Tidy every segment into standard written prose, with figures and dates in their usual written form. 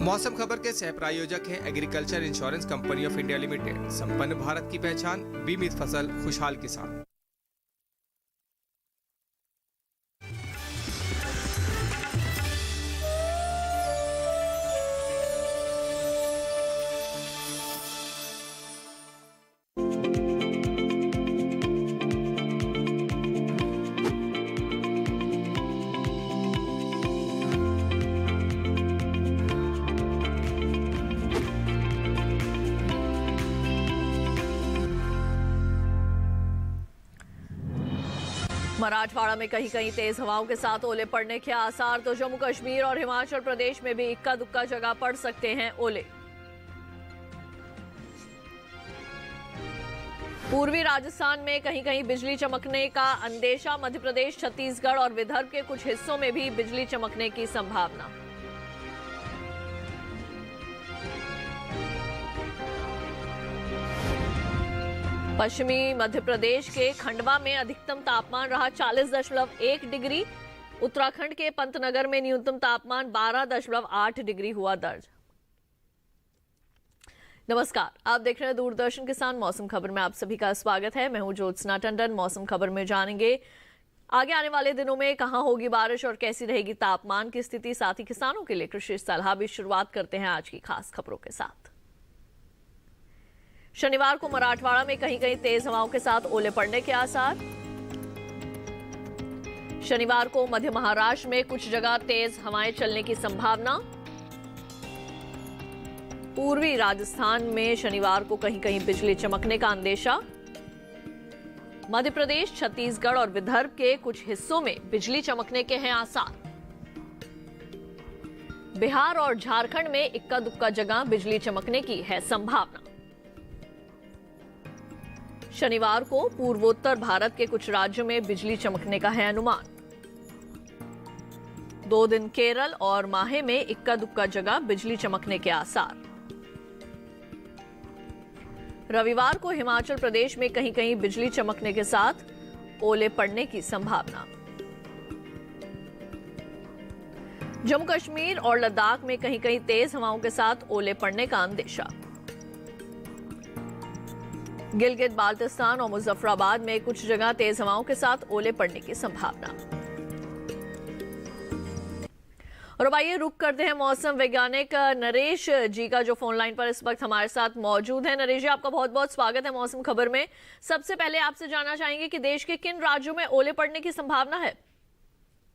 मौसम खबर के सह प्रायोजक हैं agriculture insurance company of India limited. संपन्न भारत की पहचान, बीमित फसल, खुशहाल किसान। मराठवाड़ा में कहीं कहीं तेज हवाओं के साथ ओले पड़ने के आसार, तो जम्मू कश्मीर और हिमाचल प्रदेश में भी इक्का दुक्का जगह पड़ सकते हैं ओले। पूर्वी राजस्थान में कहीं कहीं बिजली चमकने का अंदेशा। मध्य प्रदेश, छत्तीसगढ़ और विदर्भ के कुछ हिस्सों में भी बिजली चमकने की संभावना। पश्चिमी मध्य प्रदेश के खंडवा में अधिकतम तापमान रहा 40.1 डिग्री। उत्तराखंड के पंतनगर में न्यूनतम तापमान 12.8 डिग्री हुआ दर्ज। नमस्कार, आप देख रहे हैं दूरदर्शन किसान। मौसम खबर में आप सभी का स्वागत है। मैं हूं ज्योत्सना टंडन। मौसम खबर में जानेंगे आगे आने वाले दिनों में कहां होगी बारिश और कैसी रहेगी तापमान की स्थिति, साथ ही किसानों के लिए कृषि सलाह भी। शुरुआत करते हैं आज की खास खबरों के साथ। शनिवार को मराठवाड़ा में कहीं कहीं तेज हवाओं के साथ ओले पड़ने के आसार। शनिवार को मध्य महाराष्ट्र में कुछ जगह तेज हवाएं चलने की संभावना। पूर्वी राजस्थान में शनिवार को कहीं कहीं बिजली चमकने का अंदेशा। मध्य प्रदेश, छत्तीसगढ़ और विदर्भ के कुछ हिस्सों में बिजली चमकने के हैं आसार। बिहार और झारखंड में इक्का दुक्का जगह बिजली चमकने की है संभावना। शनिवार को पूर्वोत्तर भारत के कुछ राज्यों में बिजली चमकने का है अनुमान। 2 दिन केरल और माहे में इक्का दुक्का जगह बिजली चमकने के आसार। रविवार को हिमाचल प्रदेश में कहीं कहीं बिजली चमकने के साथ ओले पड़ने की संभावना। जम्मू कश्मीर और लद्दाख में कहीं कहीं तेज हवाओं के साथ ओले पड़ने का अंदेशा। गिलगित बाल्टिस्तान और मुजफ्फराबाद में कुछ जगह तेज हवाओं के साथ ओले पड़ने की संभावना। और अब आइए रुक करते हैं मौसम वैज्ञानिक नरेश जी का, जो फोन लाइन पर इस वक्त हमारे साथ मौजूद है। नरेश जी, आपका बहुत बहुत स्वागत है मौसम खबर में। सबसे पहले आपसे जानना चाहेंगे कि देश के किन राज्यों में ओले पड़ने की संभावना है?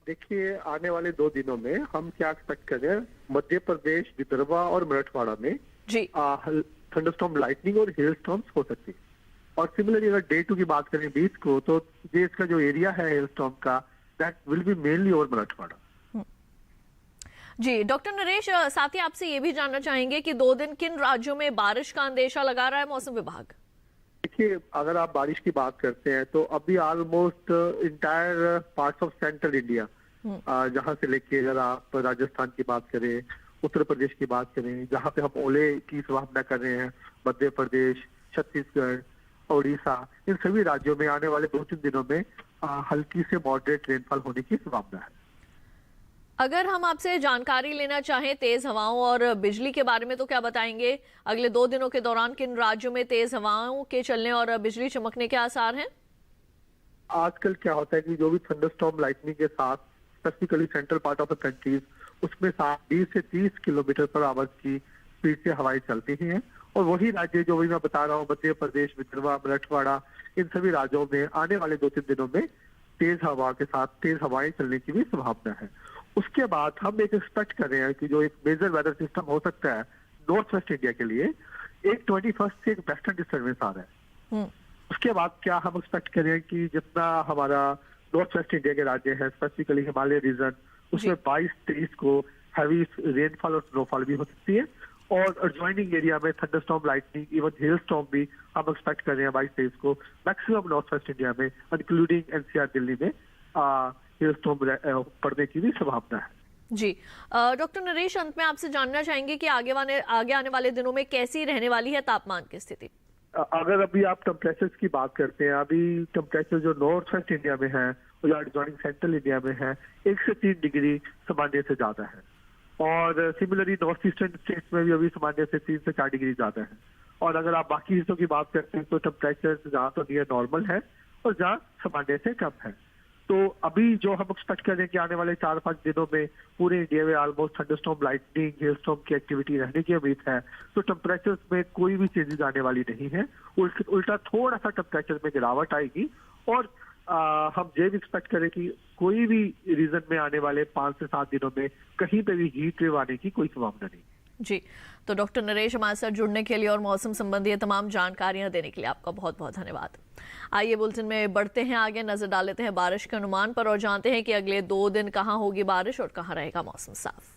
देखिए, आने वाले 2 दिनों में हम क्या एक्सपेक्ट कर रहे हैं, मध्य प्रदेश, विदर्भ और मराठवाड़ा में जी थंडरस्टॉर्म, लाइटनिंग और हेल स्टॉर्म्स हो सकती है। और सिमिलरली अगर डे 2 की बात करें 20 को, तो ये इसका जो एरिया है हेल स्टॉर्म का, that will be mainly over Marathwada. जी डॉक्टर नरेश, साथ ही आपसे ये भी जानना चाहेंगे कि 2 दिन किन राज्यों में बारिश का अंदेशा लगा रहा है मौसम विभाग? देखिए, अगर आप बारिश की बात करते हैं तो अभी almost entire parts of central India, जहां से लेके अगर आप राजस्थान की बात करें, उत्तर प्रदेश की बात करें, जहां पे हम ओले की संभावना कर रहे हैं, मध्य प्रदेश, छत्तीसगढ़, उड़ीसा, इन सभी राज्यों में आने वाले 2-3 दिनों में हल्की से मॉडरेट रेनफॉल होने की संभावना है। अगर हम आपसे जानकारी लेना चाहें तेज हवाओं और बिजली के बारे में, तो क्या बताएंगे? अगले 2 दिनों के दौरान किन राज्यों में तेज हवाओं के चलने और बिजली चमकने के आसार हैं? आजकल क्या होता है कि जो भी थंडरस्टॉर्म लाइटनिंग के साथ specifically central part of the countries, उसमें 20 से 30 किलोमीटर पर आवर की स्पीड से हवाएं चलती ही हैं। और वही राज्य जो भी मैं बता रहा हूँ, मध्य प्रदेश, विदर्भ, मराठवाड़ा, इन सभी राज्यों में आने वाले 2-3 दिनों में तेज हवा के साथ तेज हवाएं चलने की भी संभावना है। उसके बाद हम एक एक्सपेक्ट कर रहे हैं कि जो एक मेजर वेदर सिस्टम हो सकता है नॉर्थ वेस्ट इंडिया के लिए, एक 21 से एक वेस्टर्न डिस्टर्बेंस आ रहा है। उसके बाद क्या हम एक्सपेक्ट करें कि जितना हमारा नॉर्थ वेस्ट इंडिया के राज्य है, स्पेसिफिकली हिमालय रीजन, उसमें 22-23 को हैवी रेनफॉल और स्नोफॉल भी हो सकती है। और एडजॉइनिंग एरिया में thunderstorm, lightning, even hello storm भी हम एक्सपेक्ट कर रहे हैं 22-23 को मैक्सिमम नॉर्थ वेस्ट इंडिया में, इंक्लूडिंग एनसीआर दिल्ली में हेल स्टॉर्म पड़ने की भी संभावना है। जी डॉक्टर नरेश, अंत में आपसे जानना चाहेंगे कि आगे आने वाले दिनों में कैसी रहने वाली है तापमान की स्थिति? अगर अभी आप टेम्परेचर्स की बात करते हैं, अभी टेम्परेचर जो नॉर्थ वेस्ट इंडिया में है और एडजॉइनिंग सेंट्रल इंडिया में है, 1 से 3 डिग्री सामान्य से ज्यादा है। और सिमिलरली नॉर्थ ईस्टर्न स्टेट्स में भी अभी सामान्य से 3 से 4 डिग्री ज्यादा है। और अगर आप बाकी हिस्सों की बात करते हैं तो टेम्परेचर जहाँ तो नियर नॉर्मल है और जहाँ सामान्य से कम है। तो अभी जो हम एक्सपेक्ट कर रहे हैं कि आने वाले 4-5 दिनों में पूरे इंडिया में ऑलमोस्ट थंडरस्टॉर्म, लाइटनिंग, हेलस्टॉर्म की एक्टिविटी रहने की उम्मीद है। तो टेम्परेचर्स में कोई भी चेंजेस आने वाली नहीं है, उल्टा थोड़ा सा टेम्परेचर में गिरावट आएगी। और हम ये भी एक्सपेक्ट करें कि कोई भी रीजन में आने वाले 5 से 7 दिनों में कहीं पे भी हीट वेव आने की कोई संभावना नहीं। जी, तो डॉक्टर नरेश हमारे साथ जुड़ने के लिए और मौसम संबंधी तमाम जानकारियां देने के लिए आपका बहुत बहुत धन्यवाद। आइए बुलेटिन में बढ़ते हैं आगे, नजर डाल लेते हैं बारिश के अनुमान पर और जानते हैं कि अगले 2 दिन कहां होगी बारिश और कहां रहेगा मौसम साफ।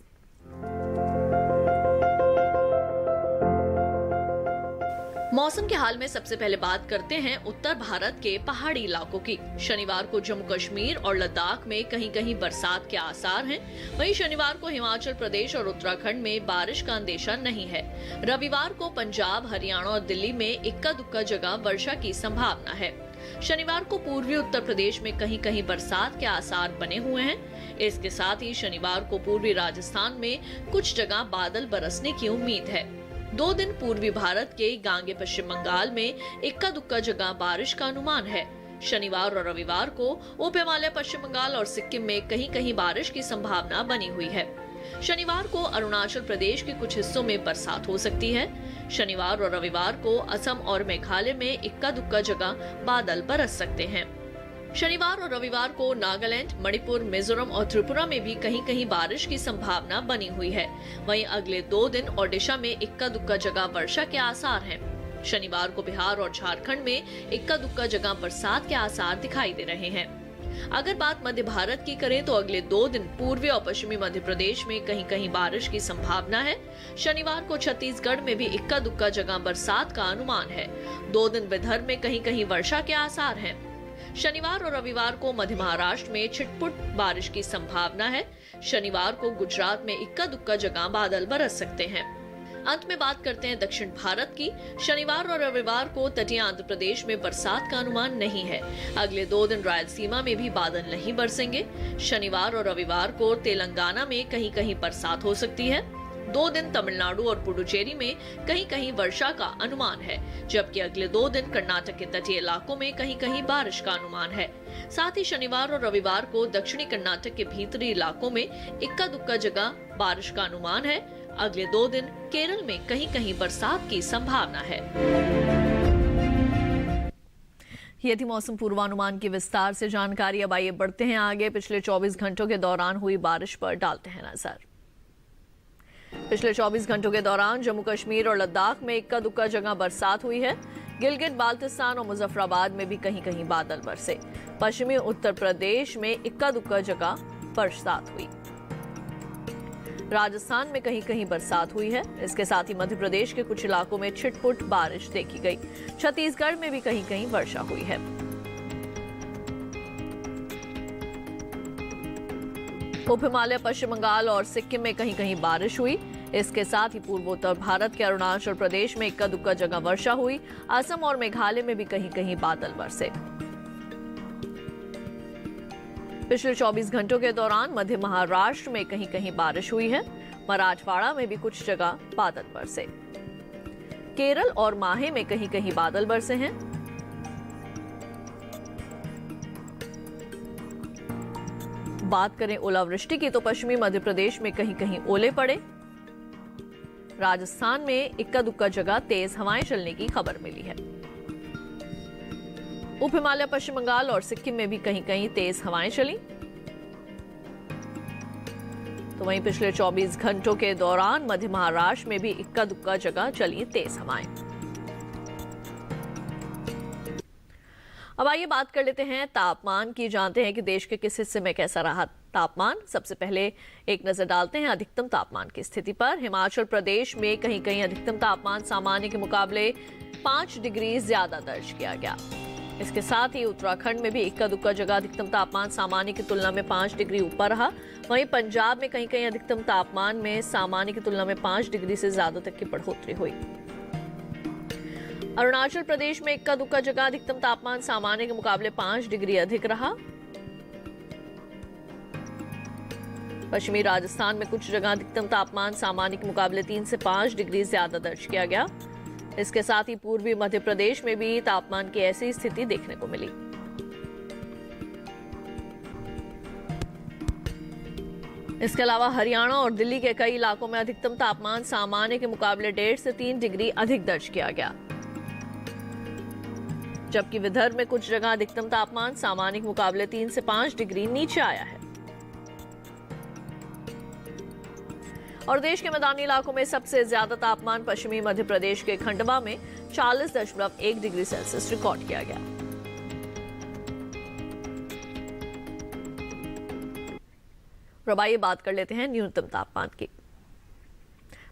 मौसम के हाल में सबसे पहले बात करते हैं उत्तर भारत के पहाड़ी इलाकों की। शनिवार को जम्मू कश्मीर और लद्दाख में कहीं कहीं बरसात के आसार हैं। वहीं शनिवार को हिमाचल प्रदेश और उत्तराखंड में बारिश का अंदेशा नहीं है। रविवार को पंजाब, हरियाणा और दिल्ली में इक्का दुक्का जगह वर्षा की संभावना है। शनिवार को पूर्वी उत्तर प्रदेश में कहीं कहीं बरसात के आसार बने हुए हैं। इसके साथ ही शनिवार को पूर्वी राजस्थान में कुछ जगह बादल बरसने की उम्मीद है। 2 दिन पूर्वी भारत के गांगे पश्चिम बंगाल में इक्का दुक्का जगह बारिश का अनुमान है। शनिवार और रविवार को उप हिमालय पश्चिम बंगाल और सिक्किम में कहीं कहीं बारिश की संभावना बनी हुई है। शनिवार को अरुणाचल प्रदेश के कुछ हिस्सों में बरसात हो सकती है। शनिवार और रविवार को असम और मेघालय में इक्का दुक्का जगह बादल बरस सकते हैं। शनिवार और रविवार को नागालैंड, मणिपुर, मिजोरम और त्रिपुरा में भी कहीं कहीं बारिश की संभावना बनी हुई है। वहीं अगले 2 दिन ओडिशा में इक्का दुक्का जगह वर्षा के आसार हैं। शनिवार को बिहार और झारखंड में इक्का दुक्का जगह बरसात के आसार दिखाई दे रहे हैं। अगर बात मध्य भारत की करें तो अगले 2 दिन पूर्वी और पश्चिमी मध्य प्रदेश में कहीं कहीं बारिश की संभावना है। शनिवार को छत्तीसगढ़ में भी इक्का दुक्का जगह बरसात का अनुमान है। 2 दिन विदर्भ में कहीं कहीं वर्षा के आसार हैं। शनिवार और रविवार को मध्य महाराष्ट्र में छिटपुट बारिश की संभावना है। शनिवार को गुजरात में इक्का दुक्का जगह बादल बरस सकते हैं। अंत में बात करते हैं दक्षिण भारत की। शनिवार और रविवार को तटीय आंध्र प्रदेश में बरसात का अनुमान नहीं है। अगले 2 दिन रायलसीमा में भी बादल नहीं बरसेंगे। शनिवार और रविवार को तेलंगाना में कहीं कहीं बरसात हो सकती है। 2 दिन तमिलनाडु और पुडुचेरी में कहीं कहीं वर्षा का अनुमान है, जबकि अगले 2 दिन कर्नाटक के तटीय इलाकों में कहीं कहीं बारिश का अनुमान है। साथ ही शनिवार और रविवार को दक्षिणी कर्नाटक के भीतरी इलाकों में इक्का दुक्का जगह बारिश का अनुमान है। अगले 2 दिन केरल में कहीं कहीं बरसात की संभावना है। ये थी मौसम पूर्वानुमान की विस्तार से जानकारी। अब आइए बढ़ते हैं आगे, पिछले 24 घंटों के दौरान हुई बारिश पर डालते हैं नजर। पिछले 24 घंटों के दौरान जम्मू कश्मीर और लद्दाख में इक्का दुक्का जगह बरसात हुई है। गिलगित बाल्टिस्तान और मुजफ्फराबाद में भी कहीं कहीं बादल बरसे। पश्चिमी उत्तर प्रदेश में इक्का दुक्का जगह बरसात हुई। राजस्थान में कहीं कहीं बरसात हुई है। इसके साथ ही मध्य प्रदेश के कुछ इलाकों में छिटपुट बारिश देखी गई। छत्तीसगढ़ में भी कहीं कहीं वर्षा हुई है। उप हिमालय पश्चिम बंगाल और सिक्किम में कहीं कहीं बारिश हुई। इसके साथ ही पूर्वोत्तर भारत के अरुणाचल प्रदेश में इक्का दुक्का जगह वर्षा हुई। असम और मेघालय में भी कहीं कहीं बादल बरसे। पिछले 24 घंटों के दौरान मध्य महाराष्ट्र में कहीं कहीं बारिश हुई है। मराठवाड़ा में भी कुछ जगह बादल बरसे। केरल और माहे में कहीं कहीं बादल बरसे हैं। बात करें ओलावृष्टि की तो पश्चिमी मध्य प्रदेश में कहीं कहीं ओले पड़े। राजस्थान में इक्का दुक्का जगह तेज हवाएं चलने की खबर मिली है। उप हिमालय पश्चिम बंगाल और सिक्किम में भी कहीं कहीं तेज हवाएं चली। तो वहीं पिछले 24 घंटों के दौरान मध्य महाराष्ट्र में भी इक्का दुक्का जगह चली तेज हवाएं। अब आइए बात कर लेते हैं तापमान की। जानते हैं कि देश के किस हिस्से में कैसा रहा तापमान। सबसे पहले एक नजर डालते हैं अधिकतम तापमान की स्थिति पर। हिमाचल प्रदेश में कहीं कहीं अधिकतम तापमान सामान्य के मुकाबले 5 डिग्री ज्यादा दर्ज किया गया। इसके साथ ही उत्तराखंड में भी इक्का दुक्का जगह अधिकतम तापमान सामान्य की तुलना में 5 डिग्री ऊपर रहा। वहीं पंजाब में कहीं कहीं अधिकतम तापमान में सामान्य की तुलना में 5 डिग्री से ज्यादा तक की बढ़ोतरी हुई। अरुणाचल प्रदेश में इक्का दुक्का जगह अधिकतम तापमान सामान्य के मुकाबले 5 डिग्री अधिक रहा। पश्चिमी राजस्थान में कुछ जगह अधिकतम तापमान सामान्य के मुकाबले 3 से 5 डिग्री ज्यादा दर्ज किया गया। इसके साथ ही पूर्वी मध्य प्रदेश में भी तापमान की ऐसी स्थिति देखने को मिली। इसके अलावा हरियाणा और दिल्ली के कई इलाकों में अधिकतम तापमान सामान्य के मुकाबले 1.5 से 3 डिग्री अधिक दर्ज किया गया, जबकि विदर्भ में कुछ जगह अधिकतम तापमान सामान्य के मुकाबले 3 से 5 डिग्री नीचे आया है। और देश के मैदानी इलाकों में सबसे ज्यादा तापमान पश्चिमी मध्य प्रदेश के खंडवा में 40.1 डिग्री सेल्सियस रिकॉर्ड किया गया। अब आइए बात कर लेते हैं न्यूनतम तापमान की।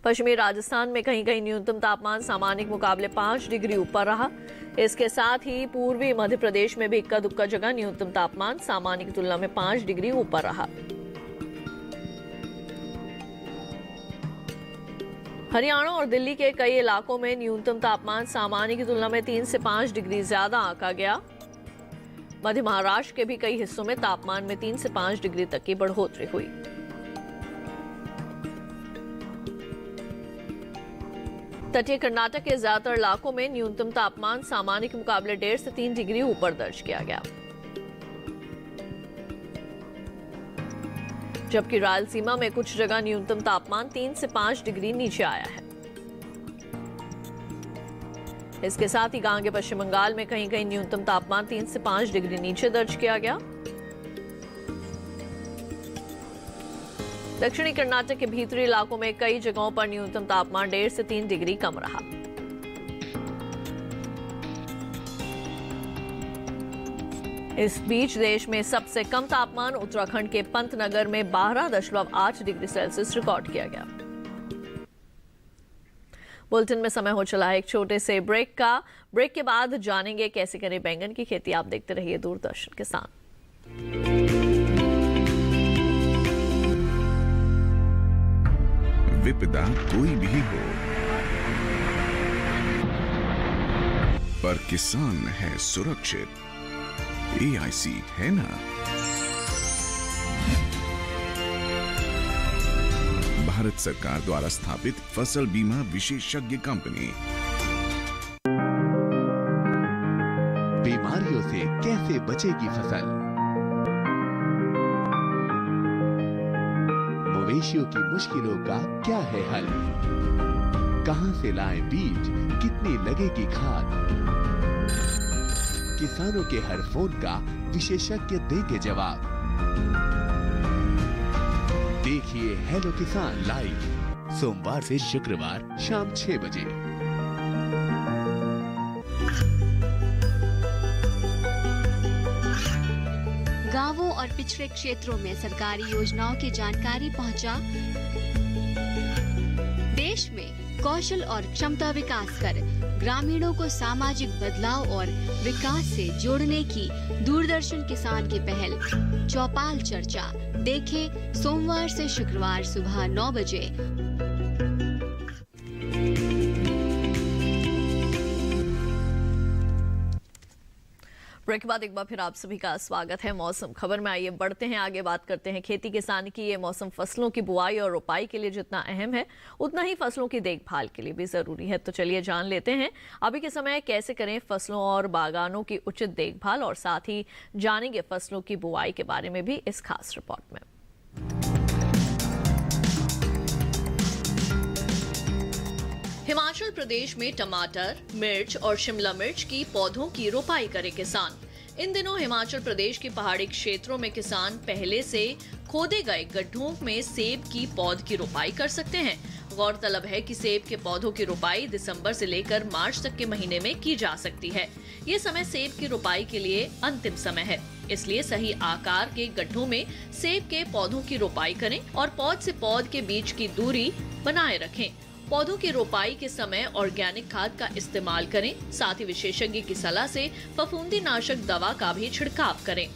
पश्चिमी राजस्थान में कहीं कहीं न्यूनतम तापमान सामान्य के मुकाबले 5 डिग्री ऊपर रहा। इसके साथ ही पूर्वी मध्य प्रदेश में भी इक्का दुक्का जगह न्यूनतम तापमान सामान्य की तुलना में 5 डिग्री ऊपर रहा। हरियाणा और दिल्ली के कई इलाकों में न्यूनतम तापमान सामान्य की तुलना में 3 से 5 डिग्री ज्यादा आंका गया। मध्य महाराष्ट्र के भी कई हिस्सों में तापमान में 3 से 5 डिग्री तक की बढ़ोतरी हुई। तटीय कर्नाटक के ज्यादातर इलाकों में न्यूनतम तापमान सामान्य के मुकाबले 1.5 से 3 डिग्री ऊपर दर्ज किया गया, जबकि रायलसीमा में कुछ जगह न्यूनतम तापमान 3 से 5 डिग्री नीचे आया है। इसके साथ ही गांगे पश्चिम बंगाल में कहीं कहीं न्यूनतम तापमान 3 से 5 डिग्री नीचे दर्ज किया गया। दक्षिणी कर्नाटक के भीतरी इलाकों में कई जगहों पर न्यूनतम तापमान 1.5 से 3 डिग्री कम रहा। इस बीच देश में सबसे कम तापमान उत्तराखंड के पंतनगर में 12.8 डिग्री सेल्सियस रिकॉर्ड किया गया। बुलेटिन में समय हो चला है एक छोटे से ब्रेक का। ब्रेक के बाद जानेंगे कैसे करें बैंगन की खेती। आप देखते रहिए दूरदर्शन किसान। विपदा कोई भी हो, पर किसान है सुरक्षित। AIC है ना। भारत सरकार द्वारा स्थापित फसल बीमा विशेषज्ञ कंपनी। बीमारियों से कैसे बचेगी फसल? मवेशियों की मुश्किलों का क्या है हल? कहां से लाएं बीज, कितनी लगेगी खाद? किसानों के हर फोन का विशेषज्ञ देंगे जवाब। देखिए हेलो किसान लाइव सोमवार से शुक्रवार शाम 6 बजे। गांवों और पिछड़े क्षेत्रों में सरकारी योजनाओं की जानकारी पहुंचा। देश में कौशल और क्षमता विकास कर ग्रामीणों को सामाजिक बदलाव और विकास से जोड़ने की दूरदर्शन किसान की पहल चौपाल चर्चा देखें सोमवार से शुक्रवार सुबह 9 बजे। ब्रेक के बाद एक बार फिर आप सभी का स्वागत है मौसम खबर में। आइए बढ़ते हैं आगे, बात करते हैं खेती किसानी की। ये मौसम फसलों की बुआई और रोपाई के लिए जितना अहम है उतना ही फसलों की देखभाल के लिए भी जरूरी है। तो चलिए जान लेते हैं अभी के समय कैसे करें फसलों और बागानों की उचित देखभाल, और साथ ही जानेंगे फसलों की बुआई के बारे में भी इस खास रिपोर्ट में। हिमाचल प्रदेश में टमाटर, मिर्च और शिमला मिर्च की पौधों की रोपाई करे किसान। इन दिनों हिमाचल प्रदेश के पहाड़ी क्षेत्रों में किसान पहले से खोदे गए गड्ढों में सेब की पौध की रोपाई कर सकते हैं। गौरतलब है कि सेब के पौधों की रोपाई दिसंबर से लेकर मार्च तक के महीने में की जा सकती है। ये समय सेब की रोपाई के लिए अंतिम समय है, इसलिए सही आकार के गड्ढों में सेब के पौधों की रोपाई करें और पौध से पौध के बीच की दूरी बनाए रखें। पौधों की रोपाई के समय ऑर्गेनिक खाद का इस्तेमाल करें, साथ ही विशेषज्ञ की सलाह से फफूंदी नाशक दवा का भी छिड़काव करें।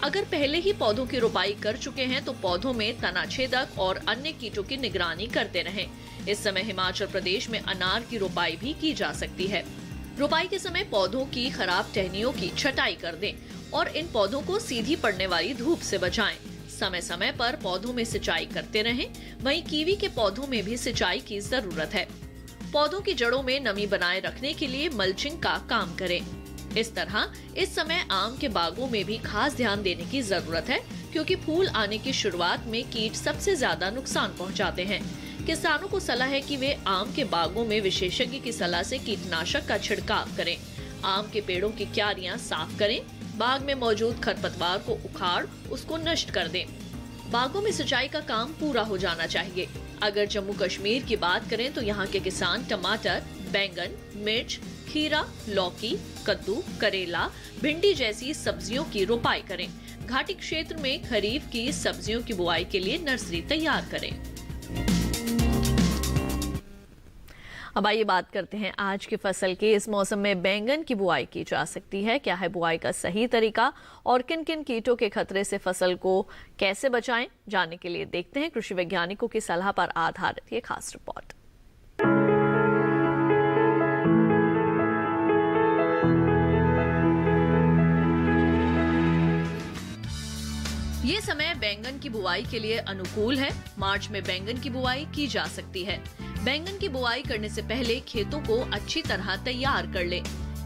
अगर पहले ही पौधों की रोपाई कर चुके हैं तो पौधों में तनाछेदक और अन्य कीटों की निगरानी करते रहें। इस समय हिमाचल प्रदेश में अनार की रोपाई भी की जा सकती है। रोपाई के समय पौधों की खराब टहनियों की छटाई कर दें और इन पौधों को सीधी पड़ने वाली धूप से बचाएं। समय समय पर पौधों में सिंचाई करते रहें। वहीं कीवी के पौधों में भी सिंचाई की जरूरत है। पौधों की जड़ों में नमी बनाए रखने के लिए मल्चिंग का काम करें। इस तरह इस समय आम के बागों में भी खास ध्यान देने की जरूरत है, क्योंकि फूल आने की शुरुआत में कीट सबसे ज्यादा नुकसान पहुंचाते हैं। किसानों को सलाह है कि वे आम के बागों में विशेषज्ञ की सलाह से कीटनाशक का छिड़काव करें। आम के पेड़ों की क्यारियां साफ करें। बाग में मौजूद खरपतवार को उखाड़ उसको नष्ट कर दें। बागों में सिंचाई का काम पूरा हो जाना चाहिए। अगर जम्मू कश्मीर की बात करें तो यहाँ के किसान टमाटर, बैंगन, मिर्च, खीरा, लौकी, कद्दू, करेला, भिंडी जैसी सब्जियों की रोपाई करें। घाटी क्षेत्र में खरीफ की सब्जियों की बुआई के लिए नर्सरी तैयार करें। अब आइए बात करते हैं आज की फसल की। इस मौसम में बैंगन की बुआई की जा सकती है। क्या है बुआई का सही तरीका और किन किन कीटों के खतरे से फसल को कैसे बचाएं, जानने के लिए देखते हैं कृषि वैज्ञानिकों की सलाह पर आधारित ये खास रिपोर्ट। ये समय बैंगन की बुआई के लिए अनुकूल है। मार्च में बैंगन की बुआई की जा सकती है। बैंगन की बुआई करने से पहले खेतों को अच्छी तरह तैयार कर ले।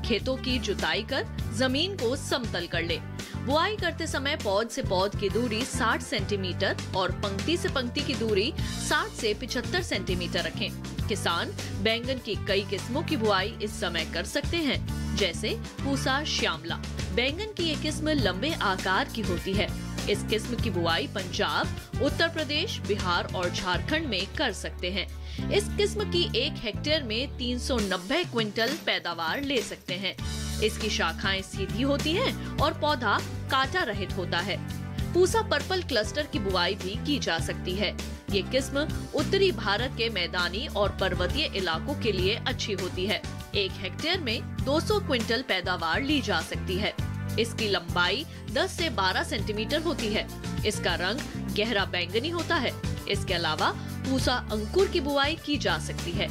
खेतों की जुताई कर जमीन को समतल कर ले। बुआई करते समय पौध से पौध की दूरी 60 सेंटीमीटर और पंक्ति से पंक्ति की दूरी 60 से 75 सेंटीमीटर रखें। किसान बैंगन की कई किस्मों की बुआई इस समय कर सकते हैं, जैसे पूसा श्यामला। बैंगन की ये किस्म लंबे आकार की होती है। इस किस्म की बुआई पंजाब, उत्तर प्रदेश, बिहार और झारखंड में कर सकते हैं। इस किस्म की 1 हेक्टेयर में 390 क्विंटल पैदावार ले सकते हैं। इसकी शाखाएं सीधी होती हैं और पौधा कांटा रहित होता है। पूसा पर्पल क्लस्टर की बुआई भी की जा सकती है। ये किस्म उत्तरी भारत के मैदानी और पर्वतीय इलाकों के लिए अच्छी होती है। 1 हेक्टेयर में 200 क्विंटल पैदावार ली जा सकती है। इसकी लंबाई 10 से 12 सेंटीमीटर होती है। इसका रंग गहरा बैंगनी होता है। इसके अलावा पूसा अंकुर की बुआई की जा सकती है।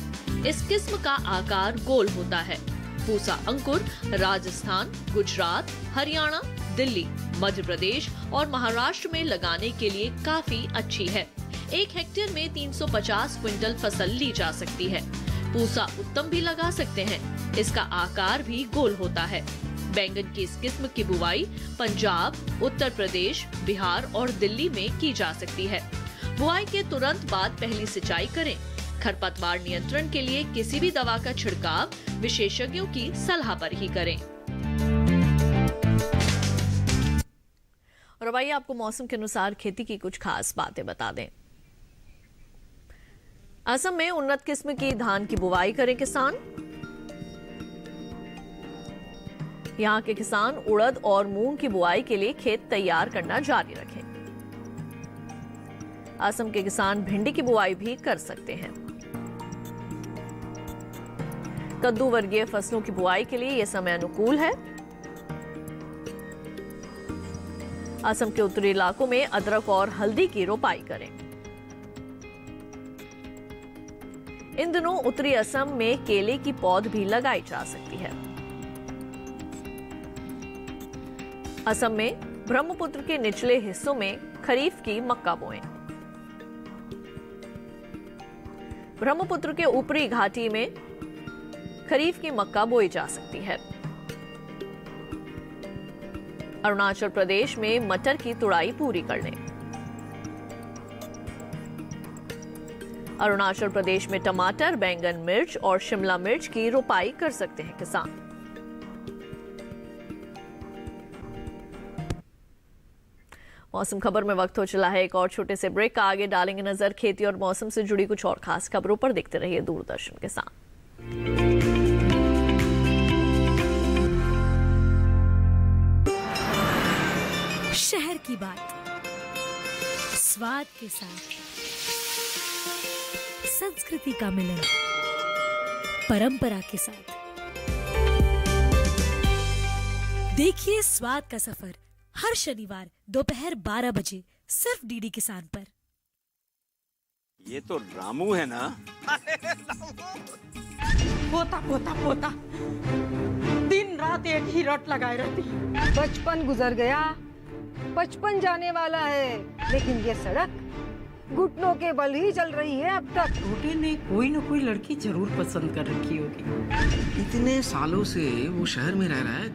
इस किस्म का आकार गोल होता है। पूसा अंकुर राजस्थान, गुजरात, हरियाणा, दिल्ली, मध्य प्रदेश और महाराष्ट्र में लगाने के लिए काफी अच्छी है। 1 हेक्टेयर में 350 क्विंटल फसल ली जा सकती है। पूसा उत्तम भी लगा सकते हैं। इसका आकार भी गोल होता है। बैंगन की इस किस्म की बुआई पंजाब, उत्तर प्रदेश, बिहार और दिल्ली में की जा सकती है। बुआई के तुरंत बाद पहली सिंचाई करें। खरपतवार नियंत्रण के लिए किसी भी दवा का छिड़काव विशेषज्ञों की सलाह पर ही करें। और अब आइए आपको मौसम के अनुसार खेती की कुछ खास बातें बता दें। असम में उन्नत किस्म की धान की बुआई करें किसान। यहाँ के किसान उड़द और मूंग की बुआई के लिए खेत तैयार करना जारी रखें। असम के किसान भिंडी की बुआई भी कर सकते हैं। कद्दू वर्गीय फसलों की बुआई के लिए यह समय अनुकूल है। असम के उत्तरी इलाकों में अदरक और हल्दी की रोपाई करें। इन दिनों उत्तरी असम में केले की पौध भी लगाई जा सकती है। असम में ब्रह्मपुत्र के निचले हिस्सों में खरीफ की मक्का बोएं। ब्रह्मपुत्र के ऊपरी घाटी में खरीफ की मक्का बोई जा सकती है। अरुणाचल प्रदेश में मटर की तुड़ाई पूरी कर लें। अरुणाचल प्रदेश में टमाटर, बैंगन, मिर्च और शिमला मिर्च की रोपाई कर सकते हैं किसान। मौसम खबर में वक्त हो चला है एक और छोटे से ब्रेक का। आगे डालेंगे नजर खेती और मौसम से जुड़ी कुछ और खास खबरों पर। देखते रहिए दूरदर्शन के साथ। शहर की बात स्वाद के साथ, संस्कृति का मिलन परंपरा के साथ। देखिए स्वाद का सफर हर शनिवार दोपहर 12 बजे सिर्फ डीडी किसान पर। ये तो रामू है ना? पोता पोता पोता दिन रात एक ही रट लगाए रहती। बचपन गुजर गया, 55 जाने वाला है, लेकिन ये सड़क घुटनों के बल ही चल रही है अब तक। छोटे ने कोई न कोई लड़की जरूर पसंद कर रखी होगी। इतने सालों से वो शहर में रह रहा है,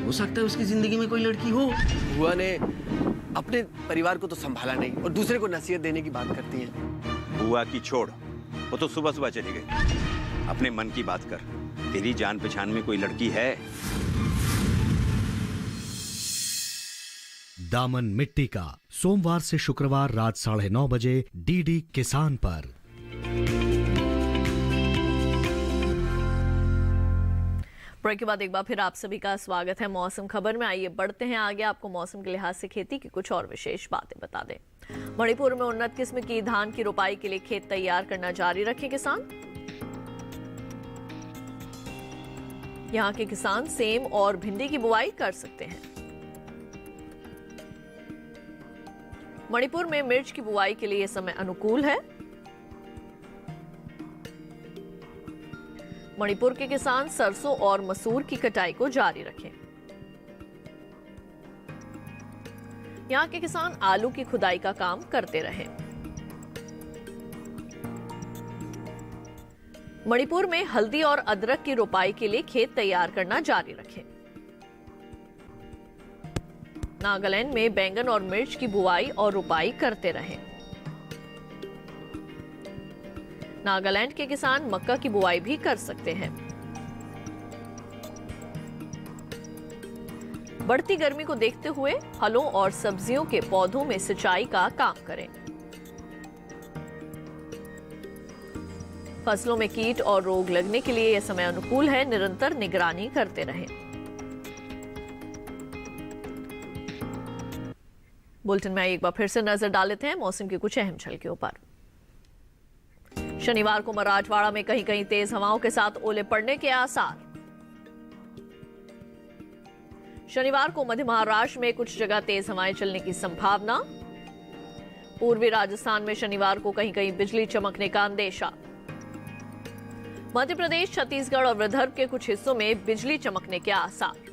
हो सकता है उसकी जिंदगी में कोई लड़की हो। बुआ ने अपने परिवार को तो संभाला नहीं और दूसरे को नसीहत देने की बात करती हैं। बुआ की छोड़, वो तो सुबह सुबह चली गई। अपने मन की बात कर, तेरी जान पहचान में कोई लड़की है? दामन मिट्टी का, सोमवार से शुक्रवार रात 9:30 बजे डीडी किसान पर। ब्रेक के बाद एक बार फिर आप सभी का स्वागत है मौसम खबर में। आइए बढ़ते हैं आगे, आपको मौसम के लिहाज से खेती की कुछ और विशेष बातें बता दें। मणिपुर में उन्नत किस्म की धान की रोपाई के लिए खेत तैयार करना जारी रखे किसान। यहां के किसान सेम और भिंडी की बुआई कर सकते हैं। मणिपुर में मिर्च की बुआई के लिए यह समय अनुकूल है। मणिपुर के किसान सरसों और मसूर की कटाई को जारी रखें। यहां के किसान आलू की खुदाई का काम करते रहें। मणिपुर में हल्दी और अदरक की रोपाई के लिए खेत तैयार करना जारी रखें। नागालैंड में बैंगन और मिर्च की बुआई और रोपाई करते रहें। नागालैंड के किसान मक्का की बुआई भी कर सकते हैं। बढ़ती गर्मी को देखते हुए फलों और सब्जियों के पौधों में सिंचाई का काम करें। फसलों में कीट और रोग लगने के लिए यह समय अनुकूल है, निरंतर निगरानी करते रहें। बुलेटिन में एक बार फिर से नजर डाल लेते हैं मौसम की कुछ अहम झलकियों पर। शनिवार को मराठवाड़ा में कहीं कहीं तेज हवाओं के साथ ओले पड़ने के आसार। शनिवार को मध्य महाराष्ट्र में कुछ जगह तेज हवाएं चलने की संभावना। पूर्वी राजस्थान में शनिवार को कहीं कहीं बिजली चमकने का अंदेशा। मध्य प्रदेश, छत्तीसगढ़ और विदर्भ के कुछ हिस्सों में बिजली चमकने के आसार।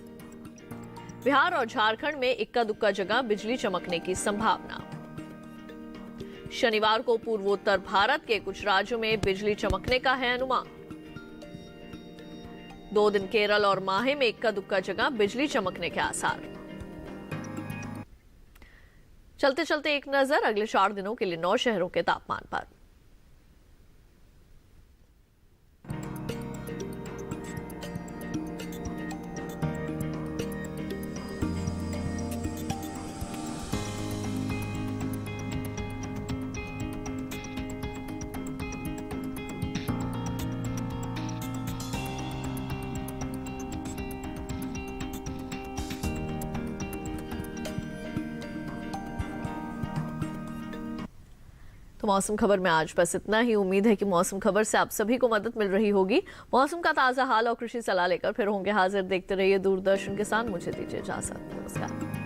बिहार और झारखंड में इक्का दुक्का जगह बिजली चमकने की संभावना। शनिवार को पूर्वोत्तर भारत के कुछ राज्यों में बिजली चमकने का है अनुमान। 2 दिन केरल और माहे में इक्का दुक्का जगह बिजली चमकने के आसार। चलते चलते एक नजर अगले 4 दिनों के लिए 9 शहरों के तापमान पर। तो मौसम खबर में आज बस इतना ही। उम्मीद है कि मौसम खबर से आप सभी को मदद मिल रही होगी। मौसम का ताजा हाल और कृषि सलाह लेकर फिर होंगे हाजिर। देखते रहिए दूरदर्शन किसान। मुझे दीजिए इजाजत। नमस्कार।